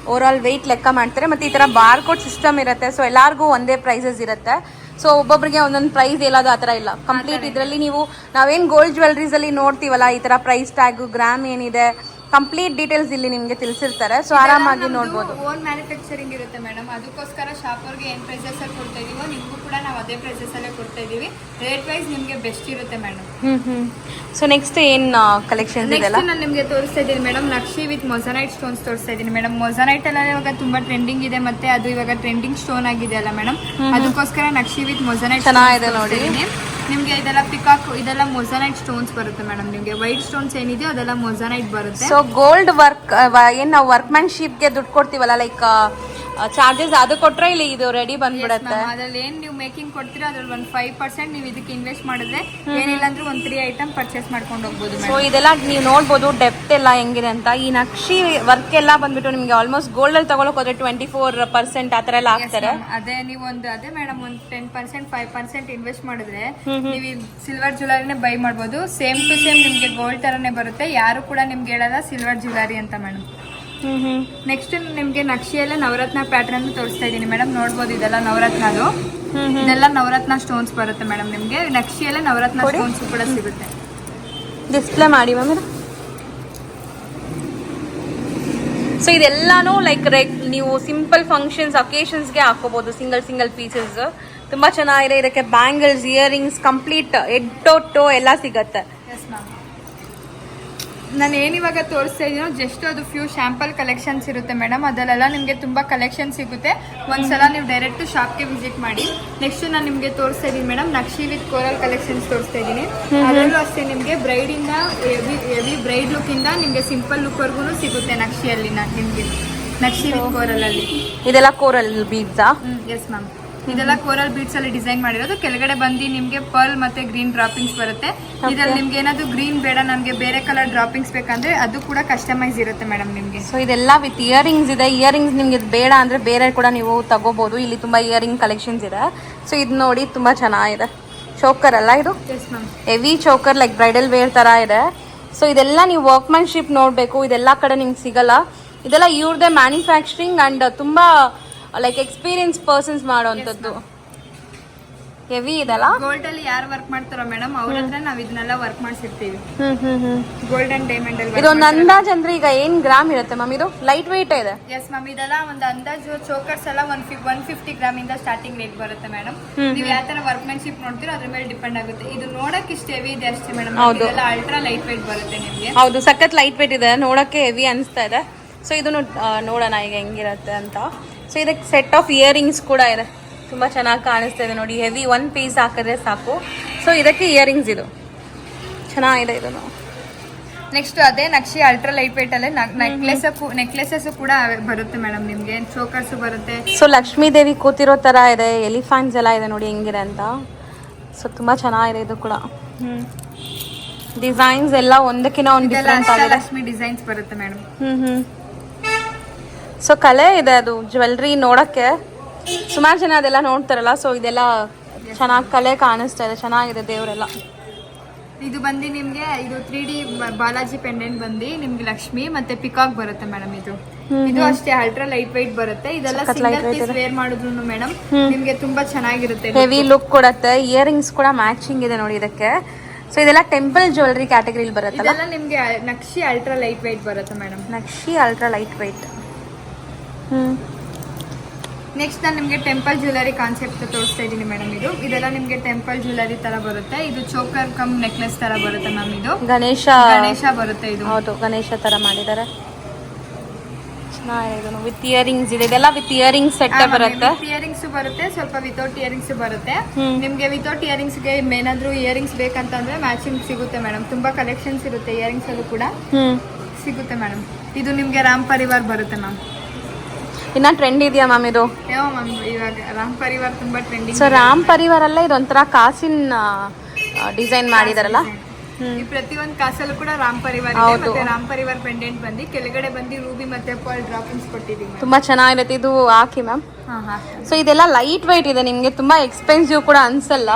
ಓವರ್ ಆಲ್ ವೆಯ್ಟ್ ಲೆಕ್ಕ ಮಾಡ್ತಾರೆ. ಮತ್ತೆ ಈ ತರ ಬಾರ್ ಕೋಡ್ ಸಿಸ್ಟಮ್ ಇರುತ್ತೆ. ಸೊ ಎಲ್ಲಾರ್ಗೂ ಒಂದೇ ಪ್ರೈಸಸ್ ಇರುತ್ತೆ. ಸೊ ಒಬ್ಬೊಬ್ಬರಿಗೆ ಒಂದೊಂದು ಪ್ರೈಸ್ ಹೇಳೋದು ಆ ಥರ ಇಲ್ಲ. ಕಂಪ್ಲೀಟ್ ಇದರಲ್ಲಿ ನೀವು ನಾವೇನು ಗೋಲ್ಡ್ ಜ್ಯುವೆಲ್ರೀಸ್ ಅಲ್ಲಿ ನೋಡ್ತೀವಲ್ಲ, ಈ ತರ ಪ್ರೈಸ್ ಟ್ಯಾಗ್, ಗ್ರಾಮ್ ಏನಿದೆ, ಕಂಪ್ಲೀಟ್ ಡೀಟೇಲ್ಸ್ ಇಲ್ಲಿ ನಿಮಗೆ ತಿಳಿಸಿರ್ತಾರೆ. ಸೊ ಆರಾಮಾಗಿ ನೋಡ್ಬೋದು. ಓನ್ ಮ್ಯಾನುಫ್ಯಾಕ್ಚರಿಂಗ್ ಇರುತ್ತೆ ಮೇಡಮ್. ಅದಕ್ಕೋಸ್ಕರ ಶಾಪ್ ಅವ್ರಿಗೆ ಏನ್ ಪ್ರೈಸಸ್ ಅಲ್ಲಿ ಕೊಡ್ತಾ ಇದೀವೋ ನಿಮಗೂ ಕೂಡ ನಾವು ಅದೇ ಪ್ರೈಸಸ್ ಅಲ್ಲೇ ಕೊಡ್ತಾ ಇದೀವಿ. ರೇಟ್ ವೈಸ್ ನಿಮಗೆ ಬೆಸ್ಟ್ ಇರುತ್ತೆ ಮೇಡಮ್. ಸೊ ನೆಕ್ಸ್ಟ್ ಏನ್ ಕಲೆಕ್ಷನ್ಸ್ ಇದೆಲ್ಲ ನಾನು ನಿಮಗೆ ತೋರಿಸ್ತಾ ಇದ್ದೀನಿ ಮೇಡಮ್. ನಕ್ಷಿ ವಿತ್ ಮೊಸನೈಟ್ ಸ್ಟೋನ್ಸ್ ತೋರಿಸ್ತಾ ಇದ್ದೀನಿ ಮೇಡಮ್. ಮೊಸನೈಟ್ ಎಲ್ಲ ಇವಾಗ ತುಂಬಾ ಟ್ರೆಂಡಿಂಗ್ ಇದೆ, ಮತ್ತೆ ಅದು ಇವಾಗ ಟ್ರೆಂಡಿಂಗ್ ಸ್ಟೋನ್ ಆಗಿದೆ ಅಲ್ಲ ಮೇಡಮ್. ಅದಕ್ಕೋಸ್ಕರ ನಕ್ಷಿ ವಿತ್ ಮೊಸನೈಟ್ ಚೆನ್ನಾಗಿದೆ ನೋಡಿ. ನಿಮ್ಗೆ ಇದೆಲ್ಲ ಪಿಕಾಕ್, ಇದೆಲ್ಲ ಮೊಸನೈಟ್ ಸ್ಟೋನ್ಸ್ ಬರುತ್ತೆ ಮೇಡಮ್. ನಿಮ್ಗೆ ವೈಟ್ ಸ್ಟೋನ್ಸ್ ಏನಿದೆ ಅದೆಲ್ಲ ಮೊಸನೈಟ್ ಬರುತ್ತೆ. ಸೊ ಗೋಲ್ಡ್ ವರ್ಕ್ ಏನ್ ನಾವು ವರ್ಕ್ಮ್ಯಾನ್ಶಿಪ್ಗೆ ದುಡ್ಡು ಕೊಡ್ತೀವಲ್ಲ, ಲೈಕ್ ಚಾರ್ಜಸ್ ಅದು ಕೊಟ್ರೆ ಇಲ್ಲಿ ಇದು ರೆಡಿ ಬಂದ್ಬಿಡುತ್ತೆ. ಅದ್ರಲ್ಲಿ ಏನ್ ನೀವು ಮೇಕಿಂಗ್ ಕೊಡ್ತೀರಾ ಅದ್ರಲ್ಲಿ ಒಂದು 5% ನೀವು ಇದಕ್ಕೆ ಇನ್ವೆಸ್ಟ್ ಮಾಡಿದ್ರೆ ಏನಿಲ್ಲ ಅಂದ್ರೆ ಒಂದು 3 ಐಟಮ್ ಪರ್ಚೇಸ್ ಮಾಡ್ಕೊಂಡು ಹೋಗ್ಬೋದು. ಸೊ ಇದೆಲ್ಲ ನೀವು ನೋಡ್ಬೋದು ಡೆಪ್ತ್ ಎಲ್ಲ ಹೆಂಗಿದೆ ಅಂತ. ಈ ನಕ್ಷಿ ವರ್ಕ್ ಎಲ್ಲ ಬಂದ್ಬಿಟ್ಟು ನಿಮ್ಗೆ ಆಲ್ಮೋಸ್ಟ್ ಗೋಲ್ಡ್ ಅಲ್ಲಿ ತಗೊಳಕ್ ಹೋದ್ರೆ 24% ಆ ತರ ಎಲ್ಲ ಆಗ್ತಾರೆ. ಅದೇ ನೀವು ಅದೇ ಮೇಡಮ್ ಒಂದು 10% 5% ಇನ್ವೆಸ್ಟ್ ಮಾಡಿದ್ರೆ ನೀವು ಸಿಲ್ವರ್ ಜ್ಯುವೆಲರಿನೇ ಬೈ ಮಾಡ್ಬೋದು. ಸೇಮ್ ಟು ಸೇಮ್ ನಿಮ್ಗೆ ಗೋಲ್ಡ್ ತರನೇ ಬರುತ್ತೆ. ಯಾರು ಕೂಡ ನಿಮ್ಗೆ ಹೇಳಲ್ಲ ಸಿಲ್ವರ್ ಜ್ಯುವೆಲರಿ ಅಂತ ಮೇಡಮ್. ನೆಕ್ಸ್ಟ್ ನಿಮ್ಗೆ ನಕ್ಷಿಯಲ್ಲೇ ನವರತ್ನ ಪ್ಯಾಟರ್ನ್ ತೋರಿಸ್ತಾ ಇದೀನಿ ಮೇಡಮ್. ನೋಡ್ಬೋದು ಇದೆಲ್ಲ ನವರತ್ನದು. ಇದೆಲ್ಲ ನವರತ್ನ ಸ್ಟೋನ್ಸ್ ಬರುತ್ತೆ ಮೇಡಮ್. ನಿಮ್ಗೆ ನಕ್ಷಿಯಲ್ಲೇ ನವರತ್ನ ಸ್ಟೋನ್ಸ್ ಕೂಡ ಸಿಗುತ್ತೆ. ಡಿಸ್ಪ್ಲೇ ಮಾಡಿ ಮ್ಯಾಮ್. ಸೊ ಇದೆಲ್ಲಾನು ಲೈಕ್ ನೀವು ಸಿಂಪಲ್ ಫಂಕ್ಷನ್ಸ್ ಅಕೇಶನ್ಸ್ಗೆ ಹಾಕೋಬಹುದು. ಸಿಂಗಲ್ ಪೀಸಸ್ ತುಂಬಾ ಚೆನ್ನಾಗಿದೆ. ಇದಕ್ಕೆ ಬ್ಯಾಂಗಲ್ಸ್, ಇಯರಿಂಗ್ಸ್, ಕಂಪ್ಲೀಟ್ ಹೆಡ್ ಟೋ ಎಲ್ಲ ಸಿಗತ್ತೆ. ಎಸ್ ಮ್ಯಾಮ್, ನಾನು ಏನಿವಾಗ ತೋರಿಸ್ತಾ ಇದೀನೋ ಜಸ್ಟ್ ಅದು ಫ್ಯೂ ಶಾಂಪಲ್ ಕಲೆಕ್ಷನ್ಸ್ ಇರುತ್ತೆ ಮೇಡಮ್. ಅದರಲ್ಲೆಲ್ಲ ನಿಮಗೆ ತುಂಬಾ ಕಲೆಕ್ಷನ್ ಸಿಗುತ್ತೆ. ಒಂದ್ಸಲ ನೀವು ಡೈರೆಕ್ಟ್ ಶಾಪ್ಗೆ ವಿಸಿಟ್ ಮಾಡಿ. ನೆಕ್ಸ್ಟ್ ನಾನು ನಿಮಗೆ ತೋರಿಸ್ತಾ ಇದೀನಿ madam, Naqvi with coral collections ತೋರಿಸ್ತಾ ಇದೀನಿ. ಅದರಲ್ಲೂ ಅಷ್ಟೇ ನಿಮಗೆ ಬ್ರೈಡ್ ಇಂದ ಹೆವಿ ಬ್ರೈಡ್ ಲುಕ್ ಇಂದ ನಿಮಗೆ ಸಿಂಪಲ್ ಲುಕ್ ವರ್ಗು ಸಿಗುತ್ತೆ ನಕ್ಷಿಯಲ್ಲಿ. ನಿಮ್ಗೆ ನಕ್ಷಿ ವಿತ್ ಕೋರಲ್ ಅಲ್ಲಿ ಇದೆಲ್ಲ ಕೋರಲ್ ಬೀಡ್ಸಾ? ಎಸ್ ಮ್ಯಾಮ್, ಇದೆಲ್ಲ ಕೋರಲ್ ಬೀಡ್ಸ್ ಅಲ್ಲಿ ಡಿಸೈನ್ ಮಾಡಿರೋದು. ಕೆಳಗಡೆ ಬಂದು ನಿಮ್ಗೆ ಪರ್ಲ್ ಮತ್ತೆ ಗ್ರೀನ್ ಡ್ರಾಪಿಂಗ್ಸ್ ಬರುತ್ತೆ. ಇದ್ರಲ್ಲಿ ನಿಮ್ಗೆ ಏನಾದ್ರು ಗ್ರೀನ್ ಬೇಡ, ನಮ್ಗೆ ಬೇರೆ ಕಲರ್ ಡ್ರಾಪಿಂಗ್ಸ್ ಬೇಕಂದ್ರೆ ಅದು ಕೂಡ ಕಸ್ಟಮೈಸ್ ಇರುತ್ತೆ ಮೇಡಮ್ ನಿಮ್ಗೆ. ಸೊ ಇದೆಲ್ಲ ವಿತ್ ಇಯರಿಂಗ್ಸ್ ಇದೆ. ಇಯರಿಂಗ್ಸ್ ನಿಮ್ಗೆ ಬೇಡ ಅಂದ್ರೆ ಬೇರೆ ಕೂಡ ನೀವು ತಗೋಬಹುದು. ಇಲ್ಲಿ ತುಂಬಾ ಇಯರಿಂಗ್ ಕಲೆಕ್ಷನ್ಸ್ ಇದೆ. ಸೊ ಇದು ನೋಡಿ ತುಂಬಾ ಚೆನ್ನಾಗಿದೆ. ಚೋಕರ್ ಅಲ್ಲ ಇದು? Yes ma'am, heavy choker like bridal wear ತರ ಇದೆ. ಸೊ ಇದೆಲ್ಲ ನೀವು ವರ್ಕ್ಮ್ಯಾನ್ಶಿಪ್ ನೋಡ್ಬೇಕು. ಇದೆಲ್ಲ ಕಡೆ ನಿಮ್ಗೆ ಸಿಗಲ್ಲ. ಇದೆಲ್ಲ ಇವ್ರದೇ ಮ್ಯಾನುಫ್ಯಾಕ್ಚರಿಂಗ್ ಅಂಡ್ ತುಂಬಾ ಲೈಕ್ ಎಕ್ಸ್ಪೀರಿಯನ್ಸ್ ಪರ್ಸನ್ಸ್ ಮಾಡೋಂಥದ್ದು. ಹೆವಿ ಇದೆಲ್ಲ. ಗೋಲ್ಡ್ ಅಲ್ಲಿ ಯಾರು ವರ್ಕ್ ಮಾಡ್ತಾರೋ ಮೇಡಮ್ ಅವ್ರ ಹತ್ರ ನಾವ್ ಇದನ್ನೆಲ್ಲ ವರ್ಕ್ ಮಾಡ್ಸಿರ್ತೀವಿ. ಗೋಲ್ಡ್ ಅಂಡ್ ಡೈಮಂಡ್ ಅಲ್ಲಿ ಇದೊಂದು ಅಂದಾಜ್ ಅಂದ್ರೆ ಈಗ ಏನ್ ಗ್ರಾಮ್ ಇರುತ್ತೆ ಮ್ಯಾಮ್? ಇದು ಲೈಟ್ ವೆಯ್ಟ್ ಇದೆ. ಎಸ್ ಮ್ಯಾಮ್, ಇದೆಲ್ಲ ಒಂದು ಅಂದಾಜು ಚೋಕರ್ಸ್ ಎಲ್ಲ 150 ಗ್ರಾಮ್ ಇಂದ ಸ್ಟಾರ್ಟಿಂಗ್ ರೇಟ್ ಬರುತ್ತೆ ಮೇಡಮ್. ನೀವು ಯಾವ ತರ ವರ್ಕ್ಮ್ಯಾನ್ಶಿಪ್ ನೋಡ್ತೀರೋ ಅದ್ರ ಮೇಲೆ ಡಿಪೆಂಡ್ ಆಗುತ್ತೆ. ಇದು ನೋಡಕ್ ಇಷ್ಟು ಹೆವಿ ಇದೆ ಅಷ್ಟೇ ಮೇಡಮ್. ಇದೆಲ್ಲ ಅಲ್ಟ್ರಾ ಲೈಟ್ ವೆಯ್ಟ್ ಬರುತ್ತೆ ನಿಮ್ಗೆ. ಹೌದು, ಸಖತ್ ಲೈಟ್ ವೆಯ್ಟ್ ಇದೆ, ನೋಡಕ್ಕೆ ಹೆವಿ ಅನಿಸ್ತಾ ಇದೆ. ಸೊ ಇದನ್ನು ನೋಡೋಣ ಈಗ ಹೆಂಗಿರುತ್ತೆ ಅಂತ. ಸೊ ಇದಕ್ಕೆ ಸೆಟ್ ಆಫ್ ಇಯರಿಂಗ್ಸ್ ಕೂಡ ಇದೆ. ತುಂಬ ಚೆನ್ನಾಗಿ ಕಾಣಿಸ್ತಾ ಇದೆ ನೋಡಿ. ಹೆವಿ ಒಂದು ಪೀಸ್ ಹಾಕಿದ್ರೆ ಸಾಕು. ಸೊ ಇದಕ್ಕೆ ಇಯರಿಂಗ್ಸ್ ಇದು ಚೆನ್ನಾಗಿದೆ. ಇದು ನೆಕ್ಸ್ಟ್ ಅದೇ ನಕ್ಷಿ ಅಲ್ಟ್ರಾ ಲೈಟ್ ವೆಯ್ಟ್ ಅಲ್ಲೇ ನೆಕ್ಲೆಸಸ್ ಕೂಡ ಬರುತ್ತೆ ಮೇಡಮ್. ನಿಮ್ಗೆ ಚೋಕರ್ಸ್ ಬರುತ್ತೆ. ಸೊ ಲಕ್ಷ್ಮೀ ದೇವಿ ಕೂತಿರೋ ತರ ಇದೆ. ಎಲಿಫೆಂಟ್ಸ್ ಎಲ್ಲ ಇದೆ ನೋಡಿ ಹೆಂಗಿದೆ ಅಂತ. ಸೊ ತುಂಬಾ ಚೆನ್ನಾಗಿದೆ ಇದು ಕೂಡ. ಡಿಸೈನ್ಸ್ ಎಲ್ಲ ಒಂದಕ್ಕಿಂತ ಒಂದು ಡಿಫ್ರೆಂಟ್ ಆಗಿದೆ. ಲಕ್ಷ್ಮಿ ಡಿಸೈನ್ಸ್ ಬರುತ್ತೆ ಮೇಡಮ್. ಸೊ ಕಲೆ ಇದೆ ಅದು ಜ್ಯುವೆಲ್ರಿ ನೋಡಕ್ಕೆ ಸುಮಾರು ಜನ ಅದೆಲ್ಲ ನೋಡ್ತಾರಲ್ಲ. ಸೊ ಇದೆಲ್ಲ ಚೆನ್ನಾಗಿ ಕಲೆ ಕಾಣಿಸ್ತಾ ಇದೆ, ಚೆನ್ನಾಗಿದೆ ದೇವರೆಲ್ಲ. ಇದು ಬಂದು ನಿಮ್ಗೆ ಇದು 3D ಬಾಲಾಜಿ ಪೆಂಡೆಂಟ್ ಬಂದು ನಿಮ್ಗೆ ಲಕ್ಷ್ಮಿ ಮತ್ತೆ ಪಿಕಾಕ್ ಬರುತ್ತೆ ಮೇಡಮ್. ಇದು ಅಷ್ಟೇ ಅಲ್ಟ್ರಾ ಲೈಟ್ ವೈಟ್ ಬರುತ್ತೆ. ಇದೆಲ್ಲ ಸಿಂಗಲ್ ಪೀಸ್ ವೇರ್ ಮಾಡಿದ್ರು ಮೇಡಮ್ ನಿಮ್ಗೆ ತುಂಬಾ ಚೆನ್ನಾಗಿರುತ್ತೆ, ಹೆವಿ ಲುಕ್ ಕೊಡುತ್ತೆ. ಇಯರಿಂಗ್ಸ್ ಕೂಡ ಮ್ಯಾಚಿಂಗ್ ಇದೆ ನೋಡಿ ಇದಕ್ಕೆ. ಸೊ ಇದೆಲ್ಲ ಟೆಂಪಲ್ ಜ್ಯುವೆಲ್ರಿ ಕ್ಯಾಟಗರಿಲಿ ಬರುತ್ತಲ್ಲ. ಇದೆಲ್ಲ ನಿಮ್ಗೆ ನಕ್ಷಿ ಅಲ್ಟ್ರಾ ಲೈಟ್ ವೈಟ್ ಬರುತ್ತೆ madam. Naqvi ultra light white. Next ನಾನು ನಿಮಗೆ ಟೆಂಪಲ್ ಜ್ಯುವೆಲರಿ ಕಾನ್ಸೆಪ್ಟ್ ತೋರಿಸ್ತಾ ಇದ್ದೀನಿ ಮೇಡಮ್. ಇದೆಲ್ಲ ನಿಮಗೆ ಟೆಂಪಲ್ ಜ್ಯುವೆಲರಿ ತರ ಬರುತ್ತೆ. ಇದು ಚೋಕರ್ ಕಮ್ ನೆಕ್ಲೆಸ್ ತರ ಬರುತ್ತೆ ಮ್ಯಾಮ್. ಇದು ಗಣೇಶ ಬರುತ್ತೆ. ಇದು ಹೌದು, ಗಣೇಶ ತರ ಮಾಡಿದ್ದಾರೆ. ಚೆನ್ನಾಗಿದೆ. ವಿತ್ ಇಯರಿಂಗ್ಸ್ ಇದೆ. ಇದೆಲ್ಲ ವಿತ್ ಇಯರಿಂಗ್ ಸೆಟ್ ಬರುತ್ತೆ. ಇಯರಿಂಗ್ಸ್ ಬರುತ್ತೆ, ಸ್ವಲ್ಪ ವಿತೌಟ್ ಇಯರಿಂಗ್ಸ್ ಬರುತ್ತೆ. ನಿಮ್ಗೆ ವಿತೌಟ್ ಇಯರಿಂಗ್ಸ್ ಗೆ ಏನಾದ್ರು ಇಯರಿಂಗ್ಸ್ ಬೇಕಂತಂದ್ರೆ ಮ್ಯಾಚಿಂಗ್ ಸಿಗುತ್ತೆ ಮೇಡಮ್. ತುಂಬಾ ಕಲೆಕ್ಷನ್ಸ್ ಇರುತ್ತೆ ಇಯರಿಂಗ್ಸ್ ಅಲ್ಲೂ ಕೂಡ ಸಿಗುತ್ತೆ ಮೇಡಮ್. ಇದು ನಿಮ್ಗೆ ರಾಮ್ ಪರಿವಾರ್ ಬರುತ್ತೆ ಮ್ಯಾಮ್. ಇನ್ನ ಟ್ರೆಂಡ್ ಇದೆಯಾ ಮ್ಯಾಮ್ ಇದು? ಮ್ಯಾಮ್ ಇವಾಗ ರಾಮ್ ಪರಿವಾರ್ ತುಂಬಾ ಟ್ರೆಂಡಿಂಗ್. ಸೊ ರಾಮ್ ಪರಿವಾರ್ ಅಲ್ಲ, ಇದೊಂಥರ ಕಾಸಿನ ಡಿಸೈನ್ ಮಾಡಿದಾರಲ್ಲ. ಪ್ರತಿಯೊಂದು ಕಾಸಲ್ಲೂ ಕೂಡ ರಾಮ್ ಪರಿವಾರ್ ಇದೆ. ಮತ್ತೆ ರಾಮ್ ಪರಿವಾರ್ ಪೆಂಡೆಂಟ್ ಬಂದು ಕೆಳಗಡೆ ಬಂದು ರೂಬಿ ಮತ್ತೆ ಪರ್ಲ್ ಡ್ರಾಪಿಂಗ್ಸ್ ಕೊಟ್ಟಿದ್ದೀವಿ. ತುಂಬಾ ಚೆನ್ನಾಗಿರುತ್ತೆ. ಇದು ಹಾಕಿ ಮ್ಯಾಮ್. ಸೊ ಇದೆಲ್ಲ ಲೈಟ್ ವೈಟ್ ಇದೆ, ನಿಮ್ಗೆ ತುಂಬಾ ಎಕ್ಸ್ಪೆನ್ಸಿವ್ ಕೂಡ ಅನ್ಸಲ್ಲ.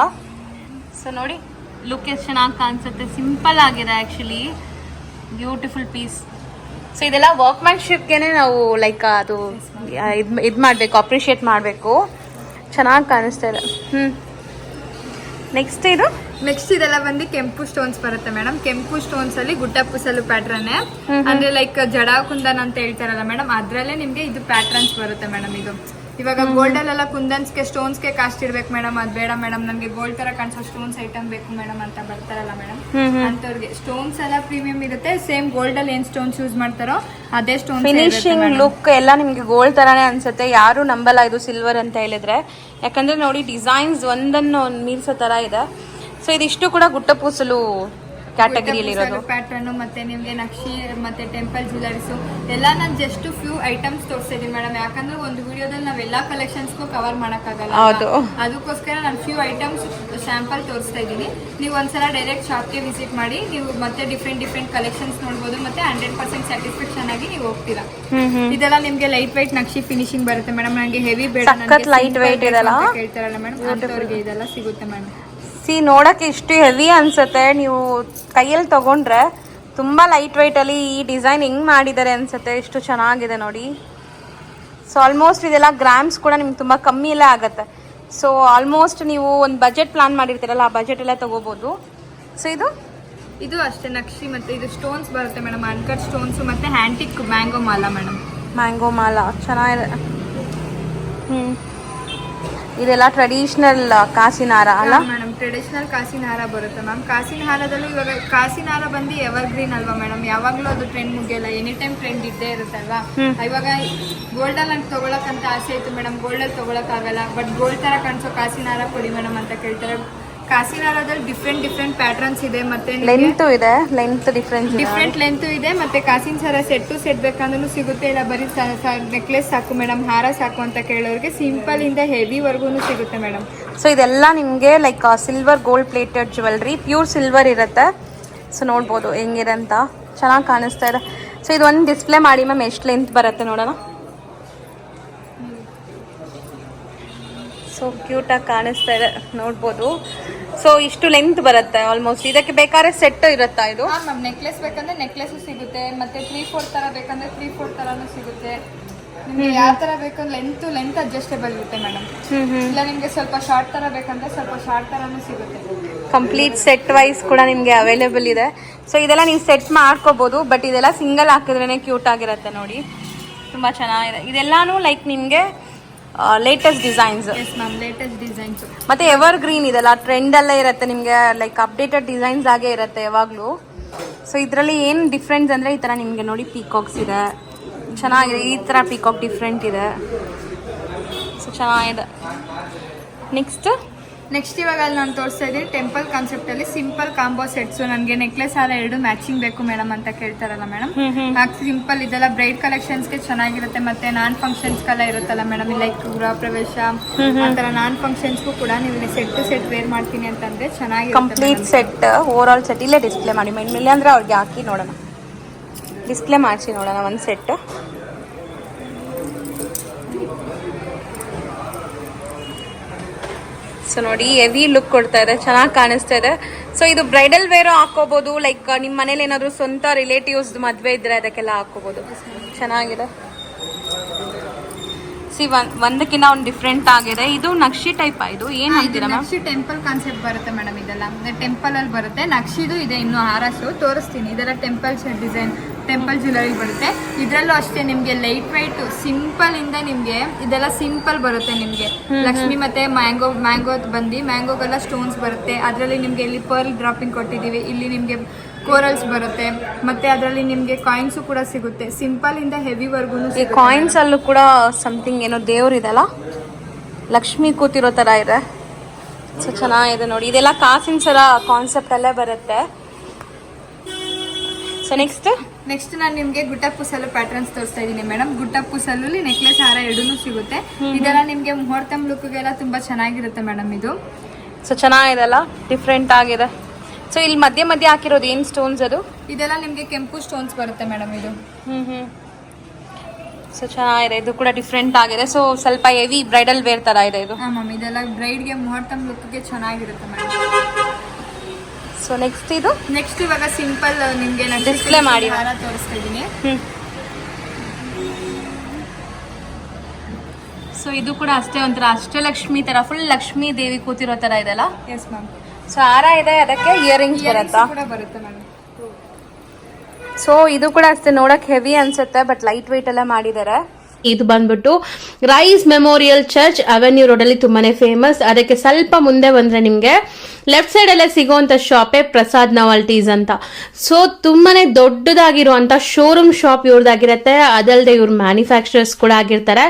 ಸೊ ನೋಡಿ ಲುಕ್ ಎಷ್ಟು ಚೆನ್ನಾಗಿ ಕಾಣಿಸುತ್ತೆ. ಸಿಂಪಲ್ ಆಗಿದೆ ಆಕ್ಚುಲಿ, ಬ್ಯೂಟಿಫುಲ್ ಪೀಸ್. ಸೊ ಇದೆಲ್ಲ ವರ್ಕ್ಮ್ಯಾನ್ಶಿಪ್ಗೆನೆ ನಾವು ಲೈಕ್ ಅದು ಇದು ಮಾಡಬೇಕು, ಅಪ್ರಿಷಿಯೇಟ್ ಮಾಡಬೇಕು. ಚೆನ್ನಾಗಿ ಕಾಣಿಸ್ತಾ ಇದೆ. ನೆಕ್ಸ್ಟ್ ಇದೆಲ್ಲ ಬಂದು ಕೆಂಪು ಸ್ಟೋನ್ಸ್ ಬರುತ್ತೆ ಮೇಡಮ್. ಕೆಂಪು ಸ್ಟೋನ್ಸ್ ಅಲ್ಲಿ ಗುಡ್ಡಪ್ಪುಸಲು ಪ್ಯಾಟ್ರನ್ ಅಂದ್ರೆ ಲೈಕ್ ಜಡಾ ಕುಂದನ್ ಅಂತ ಹೇಳ್ತಾರಲ್ಲ ಮೇಡಮ್, ಅದ್ರಲ್ಲೇ ನಿಮ್ಗೆ ಇದು ಪ್ಯಾಟ್ರನ್ಸ್ ಬರುತ್ತೆ ಮೇಡಮ್. ಇದು ಇವಾಗ ಗೋಲ್ಡ್ ಅಲ್ಲೆಲ್ಲ ಕುಂದನ್ಸ್ಗೆ ಸ್ಟೋನ್ಸ್ಗೆ ಕಾಸ್ಟ್ ಇರ್ಬೇಕು ಮೇಡಮ್, ಅದ್ ಬೇಡ ಮೇಡಮ್ ನನ್ಗೆ ಗೋಲ್ಡ್ ತರ ಕಾಣಿಸೋ ಸ್ಟೋನ್ಸ್ ಐಟಮ್ ಬೇಕು ಮೇಡಮ್ ಅಂತ ಬರ್ತಾರಲ್ಲ ಮೇಡಮ್, ಅಂತವ್ರಿಗೆ ಸ್ಟೋನ್ಸ್ ಎಲ್ಲ ಪ್ರೀಮಿಯಂ ಇರುತ್ತೆ. ಸೇಮ್ ಗೋಲ್ಡ್ ಅಲ್ಲಿ ಏನ್ ಸ್ಟೋನ್ಸ್ ಯೂಸ್ ಮಾಡ್ತಾರೋ ಅದೇ ಸ್ಟೋನ್. ಫಿನಿಶಿಂಗ್ ಲುಕ್ ಎಲ್ಲ ನಿಮ್ಗೆ ಗೋಲ್ಡ್ ತರಾನೇ ಅನ್ಸುತ್ತೆ. ಯಾರು ನಂಬಲ್ಲ ಇದು ಸಿಲ್ವರ್ ಅಂತ ಹೇಳಿದ್ರೆ, ಯಾಕಂದ್ರೆ ನೋಡಿ ಡಿಸೈನ್ಸ್ ಒಂದನ್ನು ಮೀರ್ಸೋ ತರ ಇದೆ. ಸೊ ಇದಿಷ್ಟು ಕೂಡ ಗುಟ್ಟಪೂಸಲು ಕ್ಯಾಟಗರಿಯಲ್ಲಿ ಇರೋದು ಪ್ಯಾಟ್ರನ್. ಮತ್ತೆ ನಿಮ್ಗೆ ನಕ್ಷಿ ಮತ್ತೆ ಟೆಂಪಲ್ ಜ್ಯುವೆಲರೀಸ್ ಎಲ್ಲ ನಾನು ಜಸ್ಟ್ ಫ್ಯೂ ಐಟಮ್ಸ್ ತೋರಿಸ್ತಾ ಇದೀನಿ ಮೇಡಮ್. ಯಾಕಂದ್ರೆ ಒಂದು ವಿಡಿಯೋದಲ್ಲಿ ನಾವೆಲ್ಲ ಕಲೆಕ್ಷನ್ಸ್ಗೂ ಕವರ್ ಮಾಡಕ್ಕಾಗಲ್ಲ, ಅದಕ್ಕೋಸ್ಕರ ನಾನು ಫ್ಯೂ ಐಟಮ್ಸ್ ಸ್ಯಾಂಪಲ್ ತೋರಿಸ್ತಾ ಇದ್ದೀನಿ. ನೀವು ಒಂದ್ಸಲ ಡೈರೆಕ್ಟ್ ಶಾಪ್ಗೆ ವಿಸಿಟ್ ಮಾಡಿ ನೀವು ಮತ್ತೆ ಡಿಫ್ರೆಂಟ್ ಕಲೆಕ್ಷನ್ಸ್ ನೋಡ್ಬೋದು. ಮತ್ತೆ 100% ಸ್ಯಾಟಿಸ್ಫ್ಯಾಕ್ಷನ್ ಆಗಿ ನೀವು ಹೋಗ್ತೀರಾ. ಇದೆಲ್ಲ ನಿಮ್ಗೆ ಲೈಟ್ ವೈಟ್ ನಕ್ಷಿ ಫಿನಿಶಿಂಗ್ ಬರುತ್ತೆ ಮೇಡಮ್. ನನಗೆ ಹೆವಿ ಬೇಡ, ಲೈಟ್ ವೈಟ್ ಇದೆಲ್ಲ ಕೇಳ್ತಾರಲ್ಲ ಮೇಡಮ್, ಅಂತವ್ರಿಗೆ ಇದೆಲ್ಲ ಸಿಗುತ್ತೆ ಮೇಡಮ್. ನೋಡಕ್ಕೆ ಇಷ್ಟು ಹೆವಿ ಅನ್ಸುತ್ತೆ, ನೀವು ಕೈಯಲ್ಲಿ ತಗೊಂಡ್ರೆ ತುಂಬಾ ಲೈಟ್ ವೈಟ್ ಅಲ್ಲಿ ಈ ಡಿಸೈನ್ ಹೆಂಗ್ ಮಾಡಿದ್ದಾರೆ ಅನ್ಸುತ್ತೆ. ಎಷ್ಟು ಚೆನ್ನಾಗಿದೆ ನೋಡಿ. ಸೊ ಆಲ್ಮೋಸ್ಟ್ ಇದೆಲ್ಲ ಗ್ರಾಮ್ಸ್ ಕೂಡ ನಿಮ್ಗೆ ತುಂಬಾ ಕಮ್ಮಿಯಲ್ಲೇ ಆಗುತ್ತೆ. ಸೊ ಆಲ್ಮೋಸ್ಟ್ ನೀವು ಒಂದು ಬಜೆಟ್ ಪ್ಲಾನ್ ಮಾಡಿರ್ತೀರಲ್ಲ, ಆ ಬಜೆಟ್ ಎಲ್ಲ ತಗೋಬಹುದು. ಸೊ ಇದು ಅಷ್ಟೇ ನಕ್ಷಿ ಮತ್ತೆ ಇದು ಸ್ಟೋನ್ಸ್ ಬರುತ್ತೆ ಮೇಡಮ್, ಅನ್ಕಟ್ ಸ್ಟೋನ್ಸ್ ಮತ್ತೆ antique mango Mala madam. Mango Mala ಚೆನ್ನಾಗಿದೆ. ಇದೆಲ್ಲ ಟ್ರೆಡಿಷನಲ್ ಕಾಸಿನ ಹಾರ ಅಲ್ಲ ಮೇಡಮ್? ಟ್ರೆಡಿಷನಲ್ ಕಾಸಿನ ಹಾರ ಬರುತ್ತೆ ಮ್ಯಾಮ್. ಕಾಸಿನ ಹಾರದಲ್ಲೂ ಇವಾಗ ಕಾಸಿನ ಹಾರ ಬಂದು ಎವರ್ ಗ್ರೀನ್ ಅಲ್ವಾ ಮೇಡಮ್, ಯಾವಾಗ್ಲೂ ಅದು ಟ್ರೆಂಡ್ ಮುಗಿಯಲ್ಲ, ಎನಿ ಟೈಮ್ ಟ್ರೆಂಡ್ ಇದ್ದೇ ಇರುತ್ತಲ್ವಾ. ಇವಾಗ ಗೋಲ್ಡ್ ಅಲ್ಲಿ ತಗೊಳಕಂತ ಆಸೆ ಇತ್ತು ಮೇಡಮ್, ಗೋಲ್ಡ್ ಅಲ್ಲಿ ತಗೊಳಕ್ ಆಗಲ್ಲ, ಬಟ್ ಗೋಲ್ಡ್ ತರ ಕಾಣಿಸೋ ಕಾಸಿನ ಹಾರ ಕೊಡಿ ಮೇಡಮ್ ಅಂತ ಕೇಳ್ತಾರೆ. ಕಾಸಿನ ಹಾರದಲ್ಲಿ ಡಿಫ್ರೆಂಟ್ ಪ್ಯಾಟರ್ನ್ಸ್ ಇದೆ, ಮತ್ತೆ ಲೆಂತ್ ಇದೆ, ಡಿಫ್ರೆಂಟ್ ಲೆಂತ್ ಇದೆ. ಮತ್ತೆ ಕಾಸಿನ ಹಾರ ಸೆಟ್ ಬೇಕಂದ್ರೂ ಸಿಗುತ್ತೆ. ಇಲ್ಲ ಬರೀ ನೆಕ್ಲೆಸ್ ಸಾಕು ಮೇಡಮ್, ಹಾರ ಸಾಕು ಅಂತ ಕೇಳೋರಿಗೆ ಸಿಂಪಲ್ ಇಂದ ಹೆವಿ ವರ್ಗು ಸಿಗುತ್ತೆ ಮೇಡಮ್. ಸೊ ಇದೆಲ್ಲ ನಿಮಗೆ like silver gold plated jewellery, pure silver ಇರುತ್ತೆ. ಸೊ ನೋಡ್ಬೋದು ಹೆಂಗಿದೆ ಅಂತ, ಚೆನ್ನಾಗಿ ಕಾಣಿಸ್ತಾ ಇದೆ. ಸೊ ಇದು ಒಂದು ಡಿಸ್ಪ್ಲೇ ಮಾಡಿ ಮ್ಯಾಮ್, ಎಷ್ಟು ಲೆಂತ್ ಬರುತ್ತೆ ನೋಡೋಣ. ಸೊ ಕ್ಯೂಟಾಗಿ ಕಾಣಿಸ್ತಾ ಇದೆ, ನೋಡ್ಬೋದು. ಸೊ ಇಷ್ಟು ಲೆಂತ್ ಬರುತ್ತೆ ಆಲ್ಮೋಸ್ಟ್. ಇದಕ್ಕೆ ಬೇಕಾದ್ರೆ ಸೆಟ್ ಇರುತ್ತಾ ಇದು? ಮ್ಯಾಮ್ ನೆಕ್ಲೆಸ್ ಬೇಕಂದ್ರೆ ನೆಕ್ಲೆಸ್ ಸಿಗುತ್ತೆ, ಮತ್ತೆ 3/4 ತರ ಬೇಕಂದ್ರೆ 3/4 ತರಾನು ಸಿಗುತ್ತೆ. ನಿಮ್ಗೆ ಯಾವ ತರ ಬೇಕು ಲೆಂತ್ ಅಡ್ಜಸ್ಟೇಬಲ್ ಇರುತ್ತೆ ಮೇಡಮ್. ಇಲ್ಲ ನಿಮ್ಗೆ ಸ್ವಲ್ಪ ಶಾರ್ಟ್ ತರ ಬೇಕಂದ್ರೆ ಸ್ವಲ್ಪ ಶಾರ್ಟ್ ತರಾನು ಸಿಗುತ್ತೆ. ಕಂಪ್ಲೀಟ್ ಸೆಟ್ ವೈಸ್ ಕೂಡ ನಿಮ್ಗೆ ಅವೈಲೇಬಲ್ ಇದೆ. ಸೊ ಇದೆಲ್ಲ ನೀವು ಸೆಟ್ ಮಾಡ್ಕೋಬಹುದು, ಬಟ್ ಇದೆಲ್ಲ ಸಿಂಗಲ್ ಹಾಕಿದ್ರೇನೆ ಕ್ಯೂಟ್ ಆಗಿರುತ್ತೆ ನೋಡಿ, ತುಂಬಾ ಚೆನ್ನಾಗಿದೆ. ಇದೆಲ್ಲಾನು ಲೈಕ್ ನಿಮ್ಗೆ ಲೇಟೆಸ್ಟ್ ಡಿಸೈನ್ಸ್. ಲೇಟೆಸ್ಟ್ ಡಿಸೈನ್ಸ್ ಮತ್ತೆ ಎವರ್ ಗ್ರೀನ್ ಇದೆಲ್ಲ ಟ್ರೆಂಡ್ ಅಲ್ಲೇ ಇರುತ್ತೆ ನಿಮ್ಗೆ, ಲೈಕ್ ಅಪ್ಡೇಟೆಡ್ ಡಿಸೈನ್ಸ್ ಆಗೇ ಇರುತ್ತೆ ಯಾವಾಗ್ಲೂ. ಸೊ ಇದರಲ್ಲಿ ಏನು ಡಿಫ್ರೆನ್ಸ್ ಅಂದ್ರೆ ಈ ತರ ನಿಮ್ಗೆ ನೋಡಿ ಪೀಕಾಕ್ಸ್ ಇದೆ, ಚೆನ್ನಾಗಿದೆ. ಈ ತರ ಪೀಕಾಕ್ ಡಿಫ್ರೆಂಟ್ ಇದೆ, ಸೊ ಚೆನ್ನಾಗಿದೆ. ನೆಕ್ಸ್ಟ್ ನೆಕ್ಸ್ಟ್ ಇವಾಗ ಅಲ್ಲಿ ನಾನು ತೋರಿಸ್ತಾ ಇದ್ದೀನಿ ಟೆಂಪಲ್ ಕಾನ್ಸೆಪ್ಟ್ ಅಲ್ಲಿ ಸಿಂಪಲ್ ಕಾಂಬೋ ಸೆಟ್ಸ್. ನನಗೆ ನೆಕ್ಲೆಸ್ ಹಾರ 2 ಮ್ಯಾಚಿಂಗ್ ಬೇಕು ಮೇಡಮ್ ಅಂತ ಕೇಳ್ತಾರಲ್ಲ ಮೇಡಮ್, ಸಿಂಪಲ್ ಇದೆಲ್ಲ ಬ್ರೈಡ್ ಕಲೆಕ್ಷನ್ಸ್ ಗೆ ಚೆನ್ನಾಗಿರುತ್ತೆ. ಮತ್ತೆ ನಾನ್ ಫಂಕ್ಷನ್ಸ್ ಎಲ್ಲ ಇರುತ್ತಲ್ಲ ಮೇಡಮ್, ಲೈಕ್ ಗೃಹ ಪ್ರವೇಶ ಆತರ ನಾನ್ ಫಂಕ್ಷನ್ಸ್ಗೂ ಕೂಡ ನೀವು ಸೆಟ್ ವೇರ್ ಮಾಡ್ತೀನಿ ಅಂತಂದ್ರೆ ಚೆನ್ನಾಗಿರುತ್ತೆ. Complete set over all set ಇಲ್ಲೇ ಡಿಸ್ಪ್ಲೇ ಮಾಡಿ ಮೇಲೆ ಅಂದ್ರೆ ಅವ್ರಿಗೆ ಹಾಕಿ ನೋಡೋಣ, ಡಿಸ್ಪ್ಲೇ ಮಾಡಿಸಿ ನೋಡೋಣ ಒಂದು ಸೆಟ್. ಸೊ ನೋಡಿ ಹೆವಿ ಲುಕ್ ಕೊಡ್ತಾ ಇದೆ, ಚೆನ್ನಾಗಿ ಕಾಣಿಸ್ತಾ ಇದೆ. ಸೊ ಇದು ಬ್ರೈಡಲ್ ವೇರು ಹಾಕೋಬಹುದು, ಲೈಕ್ ನಿಮ್ಮ ಮನೇಲಿ ಏನಾದ್ರು ಸ್ವಂತ ರಿಲೇಟಿವ್ಸ್ ಮದುವೆ ಇದ್ರೆ ಅದಕ್ಕೆಲ್ಲ ಹಾಕೋಬಹುದು. ಚೆನ್ನಾಗಿದೆ. ಸಿ ಒಂದಕ್ಕಿಂತ ಒಂದು ಡಿಫ್ರೆಂಟ್ ಆಗಿದೆ. ಇದು ನಕ್ಷಿ ಟೈಪ್ ಇದು ಏನ್ ಹೇಳ್ತೀರಾ ಮ್ಯಾಮ್? ನಕ್ಷಿ ಟೆಂಪಲ್ ಕಾನ್ಸೆಪ್ಟ್ ಬರುತ್ತೆ ಮೇಡಮ್. ಇದೆಲ್ಲ ಟೆಂಪಲ್ ಅಲ್ಲಿ ಬರುತ್ತೆ. ನಕ್ಷಿದು ಇದೆ, ಇನ್ನು ಹಾರಸು ತೋರಿಸ್ತೀನಿ. ಇದೆಲ್ಲ ಟೆಂಪಲ್ ಡಿಸೈನ್, ಟೆಂಪಲ್ ಜ್ಯುವೆಲರಿ ಬರುತ್ತೆ. ಇದರಲ್ಲೂ ಅಷ್ಟೇ ನಿಮ್ಗೆ ಲೈಟ್ ವೈಟ್ ಸಿಂಪಲ್ ಇಂದ ನಿಮ್ಗೆ ಇದೆಲ್ಲ ಸಿಂಪಲ್ ಬರುತ್ತೆ. ನಿಮ್ಗೆ ಲಕ್ಷ್ಮಿ ಮತ್ತೆ ಮ್ಯಾಂಗೋ ಬಂದು ಮ್ಯಾಂಗೋಗೆಲ್ಲ ಸ್ಟೋನ್ಸ್ ಬರುತ್ತೆ. ಅದರಲ್ಲಿ ನಿಮ್ಗೆ ಇಲ್ಲಿ ಪರ್ಲ್ ಡ್ರಾಪಿಂಗ್ ಕೊಟ್ಟಿದೀವಿ. ಇಲ್ಲಿ ನಿಮ್ಗೆ ಕೋರಲ್ಸ್ ಬರುತ್ತೆ. ಮತ್ತೆ ಅದರಲ್ಲಿ ನಿಮ್ಗೆ ಕಾಯಿನ್ಸ್ ಕೂಡ ಸಿಗುತ್ತೆ. ಸಿಂಪಲ್ ಇಂದ ಹೆವಿ ವರ್ಗು ಕಾಯಿನ್ಸ್ ಅಲ್ಲೂ ಕೂಡ ಸಮಥಿಂಗ್ ಏನೋ ದೇವ್ರ ಇದೆಲ್ಲ, ಲಕ್ಷ್ಮಿ ಕೂತಿರೋ ತರ ಇದೆ. ಸೊ ಚೆನ್ನಾಗಿದೆ ನೋಡಿ. ಇದೆಲ್ಲ ಕಾಸಿನ ಸರ ಕಾನ್ಸೆಪ್ಟ್ ಅಲ್ಲೇ ಬರುತ್ತೆ. ಸೊ ನೆಕ್ಸ್ಟ್ ನಾನು ನಿಮ್ಗೆ ಗುಟ್ಟ ಪೂಸಲು ಪ್ಯಾಟರ್ನ್ಸ್ ತೋರಿಸ್ತಾ ಇದ್ದೀನಿ ಮೇಡಮ್. ಗುಟ್ಟ ಪೂಸಲು ನೆಕ್ಲೆಸ್ ಹಾರ 2 ಸಿಗುತ್ತೆ. ಇದೆಲ್ಲ ನಿಮ್ಗೆ ಮುಹೂರ್ತಂ ಲುಕ್ಗೆಲ್ಲ ತುಂಬಾ ಚೆನ್ನಾಗಿರುತ್ತೆ ಮೇಡಮ್ ಇದು. ಸೊ ಚೆನ್ನಾಗಿದೆಲ್ಲ, ಡಿಫ್ರೆಂಟ್ ಆಗಿದೆ. ಸೊ ಇಲ್ಲಿ ಮಧ್ಯೆ ಹಾಕಿರೋದು ಏನ್ ಸ್ಟೋನ್ಸ್ ಅದು? ಇದೆಲ್ಲ ನಿಮ್ಗೆ ಕೆಂಪು ಸ್ಟೋನ್ಸ್ ಬರುತ್ತೆ ಮೇಡಮ್ ಇದು. ಸೊ ಚೆನ್ನಾಗಿದೆ, ಇದು ಕೂಡ ಡಿಫ್ರೆಂಟ್ ಆಗಿದೆ. ಸೊ ಸ್ವಲ್ಪ ಹೆವಿ ಬ್ರೈಡಲ್ ವೇರ್ ತರ ಇದೆ ಇದು. ಮ್ಯಾಮ್ ಇದೆಲ್ಲ ಬ್ರೈಡ್ಗೆ ಮುಹೂರ್ತಂ ಲುಕ್ಗೆ ಚೆನ್ನಾಗಿರುತ್ತೆ ಮೇಡಮ್. ಸೊ ನೆಕ್ಸ್ಟ್ ಇವಾಗ ಸಿಂಪಲ್ ನಿಮ್ಗೆ ಡಿಸ್ಪ್ಲೇ ಮಾಡಿ ಹಾರ ತೋರಿಸ್ತಾ ಇದ್ದೀನಿ. ಸೊ ಇದು ಕೂಡ ಅಷ್ಟೇ ಒಂಥರ ಅಷ್ಟಲಕ್ಷ್ಮಿ ತರ, ಫುಲ್ ಲಕ್ಷ್ಮೀ ದೇವಿ ಕೂತಿರೋ ತರ ಇದೆಲ್ಲ. Yes ma'am. ಸೊ ಹಾರ ಇದೆ, ಅದಕ್ಕೆ ಇಯರಿಂಗ್ಸ್ ಬರುತ್ತಾ? ಕೂಡ ಬರುತ್ತೆ ಮೇಡಮ್. ಸೊ ಇದು ಕೂಡ ಅಷ್ಟೇ ನೋಡಕ್ ಹೆವಿ ಅನ್ಸುತ್ತೆ, ಬಟ್ ಲೈಟ್ ವೆಯ್ಟ್ ಎಲ್ಲ ಮಾಡಿದ್ದಾರೆ. ಇದು ಬಂದ್ಬಿಟ್ಟು Rice memorial church avenue road ಅಲ್ಲಿ ತುಂಬಾನೇ ಫೇಮಸ್. ಅದಕ್ಕೆ ಸ್ವಲ್ಪ ಮುಂದೆ ಬಂದ್ರೆ ನಿಮ್ಗೆ ಲೆಫ್ಟ್ ಸೈಡ್ ಅಲ್ಲೇ ಸಿಗುವಂತ ಶಾಪೇ ಪ್ರಸಾದ್ ನಾವಲ್ಟೀಸ್ ಅಂತ. ಸೊ ತುಂಬಾನೇ ದೊಡ್ಡದಾಗಿರುವಂತ ಶೋರೂಮ್ ಶಾಪ್ ಇವ್ರದ್ದಾಗಿರುತ್ತೆ. ಅದಲ್ಲದೆ ಇವ್ರು ಮ್ಯಾನುಫ್ಯಾಕ್ಚರರ್ಸ್ ಕೂಡ ಆಗಿರ್ತಾರೆ.